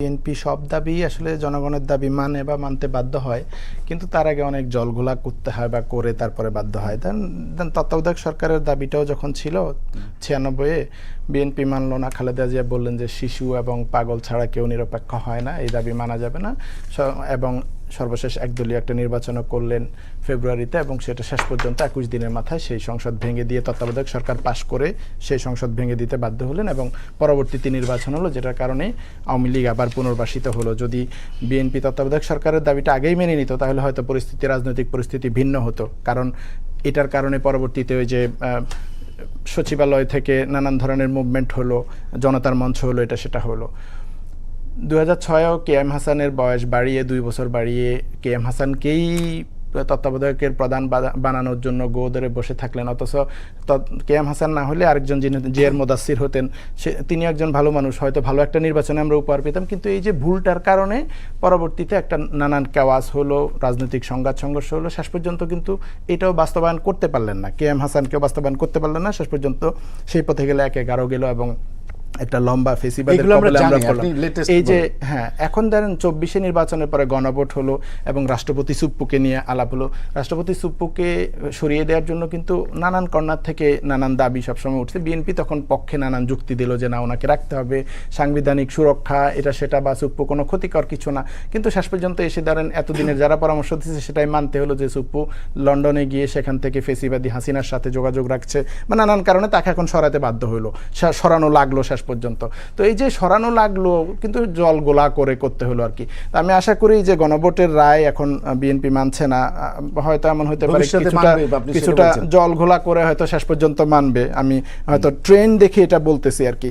BNP সব দাবি আসলে জনগণের দাবি মানে বা মানতে বাধ্য হয়, কিন্তু তার আগে অনেক জলঘোলা করতে হয় বা করে তারপরে বাধ্য হয়। দেন তত্ত্বাবধায়ক সরকারের দাবিটাও যখন ছিল 96-এ, বিএনপি মানল না। খালেদা জিয়া বললেন যে শিশু এবং পাগল ছাড়া কেউ নিরপেক্ষ হয় না, এই দাবি মানা যাবে না। এবং সর্বশেষ একদলীয় একটা নির্বাচনও করলেন ফেব্রুয়ারিতে, এবং সেটা শেষ পর্যন্ত 21 দিনের মাথায় সেই সংসদ ভেঙে দিয়ে তত্ত্বাবধায়ক সরকার পাশ করে সেই সংসদ ভেঙে দিতে বাধ্য হলেন, এবং পরবর্তীতে নির্বাচন হলো, যেটার কারণে আওয়ামী লীগ আবার পুনর্বাসিত হলো। যদি বিএনপি তত্ত্বাবধায়ক সরকারের দাবিটা আগেই মেনে নিত, তাহলে হয়তো রাজনৈতিক পরিস্থিতি ভিন্ন হতো। কারণ এটার কারণে পরবর্তীতে ওই যে সচিবালয় থেকে নানান ধরনের মুভমেন্ট হলো, জনতার মঞ্চ হলো, এটা সেটা হলো। 2006-এও কেএম হাসানের বয়স বাড়িয়ে 2 বছর বাড়িয়ে কেএম হাসানকেই তত্ত্বাবধায়কের প্রধান বানানোর জন্য গো ধরে বসে থাকলেন, অথচ কেএম হাসান না হলে আরেকজন যিনি জিয়ার মোদাসির হতেন, তিনি একজন ভালো মানুষ, হয়তো ভালো একটা নির্বাচনে আমরা উপহার পেতাম। কিন্তু এই যে ভুলটার কারণে পরবর্তীতে একটা নানান কেওয়াজ হলো, রাজনৈতিক সংঘাত সংঘর্ষ হলো, শেষ পর্যন্ত কিন্তু এটাও বাস্তবায়ন করতে পারলেন না, কেএম হাসানকেও বাস্তবায়ন করতে পারলেন না। শেষ পর্যন্ত সেই পথে গেলে 11 গেল, এবং একটা লম্বা ফেসিবাদের কবলে আমরা পড়লাম। এই যে এখন ধরেন 24-এ নির্বাচনের পরে গণভোট হলো, এবং রাষ্ট্রপতি সুপ্পুকে নিয়ে আলাপ হলো। রাষ্ট্রপতি সুপ্পুকে সরিয়ে দেওয়ার জন্য কিন্তু নানান কর্নার থেকে নানান দাবি সবসময় উঠছে। বিএনপি তখন পক্ষে নানান যুক্তি দিল যে না, ওনাকে রাখতে হবে, সাংবিধানিক সুরক্ষা, এটা সেটা, বা সুপ্পু কোনো ক্ষতিকর কিছু না। কিন্তু শেষ পর্যন্ত এসে ধরেন এতদিনের যারা পরামর্শ দিচ্ছে সেটাই মানতে হলো যে সুপ্পু লন্ডনে গিয়ে সেখান থেকে ফেসিবাদী হাসিনার সাথে যোগাযোগ রাখছে, বা নানান কারণে তাকে এখন সরাতে বাধ্য হলো, সরানো লাগলো শেষ পর্যন্ত। তো এই যে সরানো লাগলো, কিন্তু জল গোলা করে করতে হলো আর কি। আমি আশা করি যে গণভোটের রায় এখন বিএনপি মানছে না, হয়তো এমন হতে পারে কিছুটা জল ঘোলা করে হয়তো শেষ পর্যন্ত মানবে। আমি হয়তো ট্রেন দেখে এটা বলতেছি আর কি।